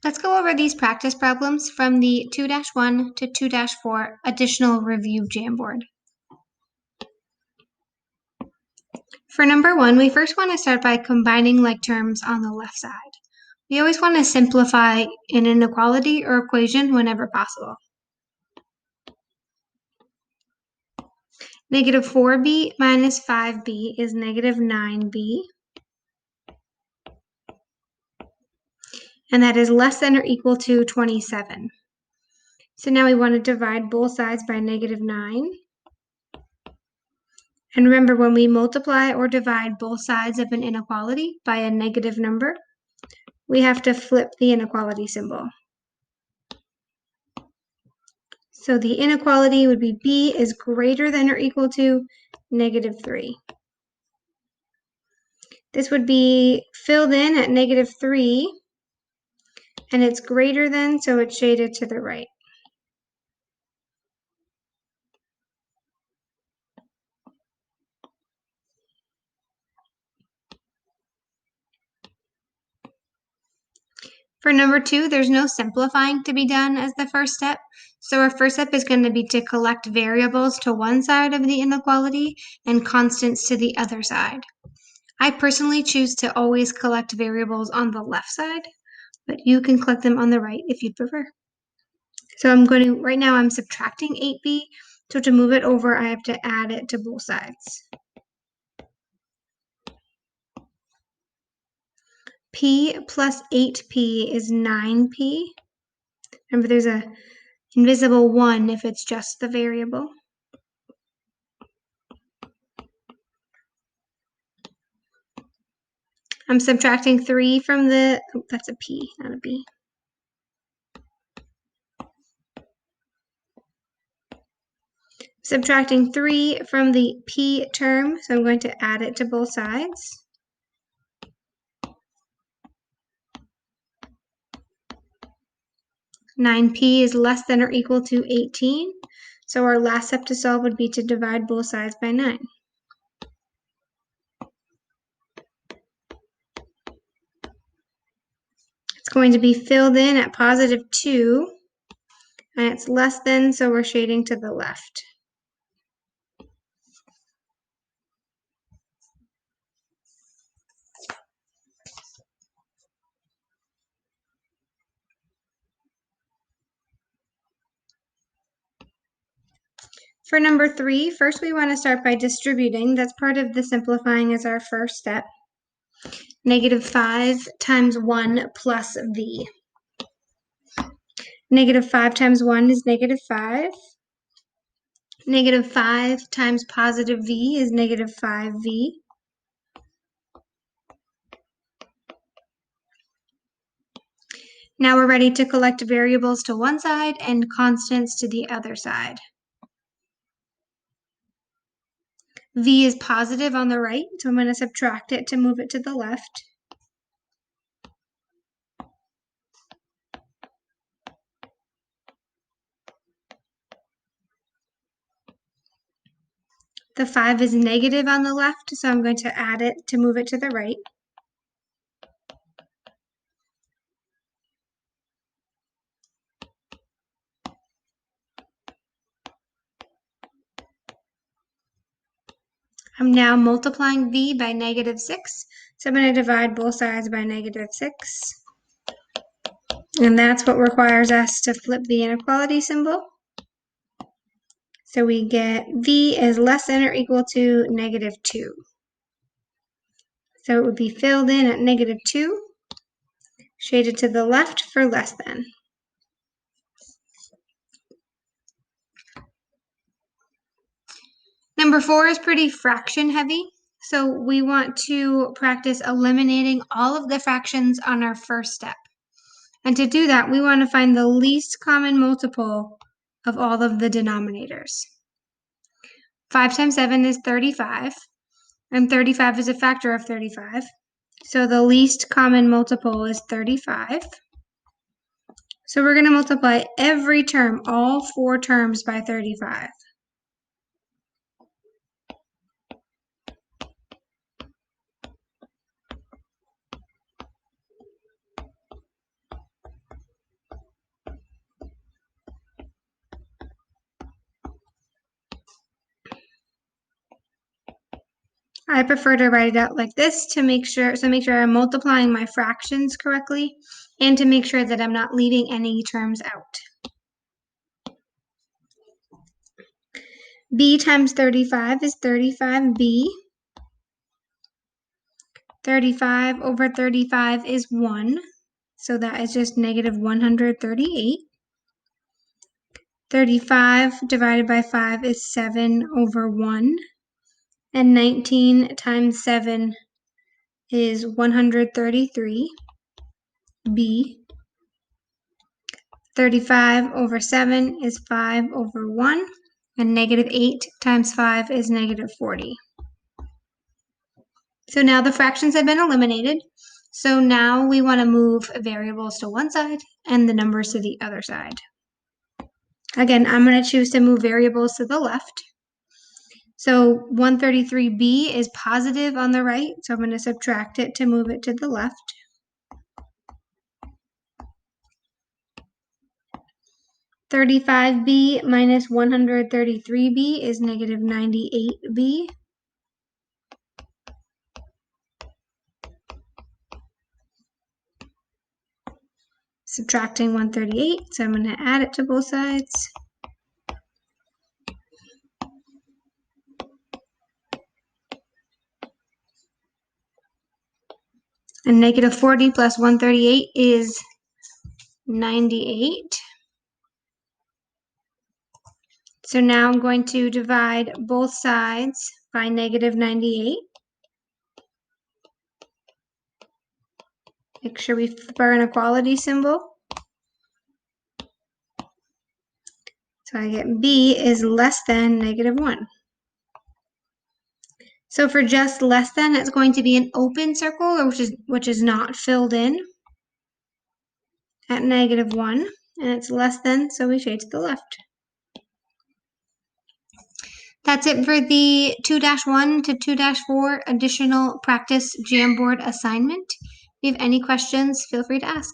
Let's go over these practice problems from the 2-1 to 2-4 additional review Jamboard. For number 1, we first want to start by combining like terms on the left side. We always want to simplify an inequality or equation whenever possible. Negative 4b minus 5b is negative 9b. And that is less than or equal to 27. So now we want to divide both sides by negative 9. And remember, when we multiply or divide both sides of an inequality by a negative number, we have to flip the inequality symbol. So the inequality would be b is greater than or equal to negative 3. This would be filled in at negative 3, and it's greater than, so it's shaded to the right. For number 2, there's no simplifying to be done as the first step. So our first step is going to be to collect variables to one side of the inequality and constants to the other side. I personally choose to always collect variables on the left side, but you can collect them on the right if you prefer. So right now I'm subtracting 8b. So to move it over, I have to add it to both sides. P plus 8p is 9p. Remember, there's a invisible 1 if it's just the variable. I'm subtracting 3 from the, that's a p, not a b. Subtracting 3 from the p term, so I'm going to add it to both sides. (9p) is less than or equal to 18, so our last step to solve would be to divide both sides by 9. It's going to be filled in at positive 2, and it's less than, so we're shading to the left. For number 3, first we want to start by distributing. That's part of the simplifying as our first step. Negative 5 times 1 plus v. Negative 5 times 1 is negative 5. Negative 5 times positive v is negative 5v. Now we're ready to collect variables to one side and constants to the other side. V is positive on the right, so I'm going to subtract it to move it to the left. The 5 is negative on the left, so I'm going to add it to move it to the right. I'm now multiplying v by negative 6, so I'm going to divide both sides by negative 6. And that's what requires us to flip the inequality symbol. So we get v is less than or equal to negative 2. So it would be filled in at negative 2, shaded to the left for less than. Number 4 is pretty fraction heavy, so we want to practice eliminating all of the fractions on our first step. And to do that, we want to find the least common multiple of all of the denominators. 5 times 7 is 35, and 35 is a factor of 35. So the least common multiple is 35. So we're going to multiply every term, all 4 terms, by 35. I prefer to write it out like this to make sure I'm multiplying my fractions correctly and to make sure that I'm not leaving any terms out. B times 35 is 35b. 35 over 35 is 1, so that is just negative 138. 35 divided by 5 is 7 over 1, and 19 times 7 is 133. B. 35 over 7 is 5 over 1, and negative 8 times 5 is negative 40. So now the fractions have been eliminated. So now we want to move variables to one side and the numbers to the other side. Again, I'm going to choose to move variables to the left. So 133b is positive on the right, so I'm going to subtract it to move it to the left. $35b minus 133b is negative 98b. Subtracting 138, so I'm going to add it to both sides. And negative 40 plus 138 is 98. So now I'm going to divide both sides by negative 98. Make sure we flip our inequality symbol. So I get b is less than negative 1. So for just less than, it's going to be an open circle, or which is not filled in at negative 1, and it's less than, so we shade to the left. That's it for the 2-1 to 2-4 additional practice Jamboard assignment. If you have any questions, feel free to ask.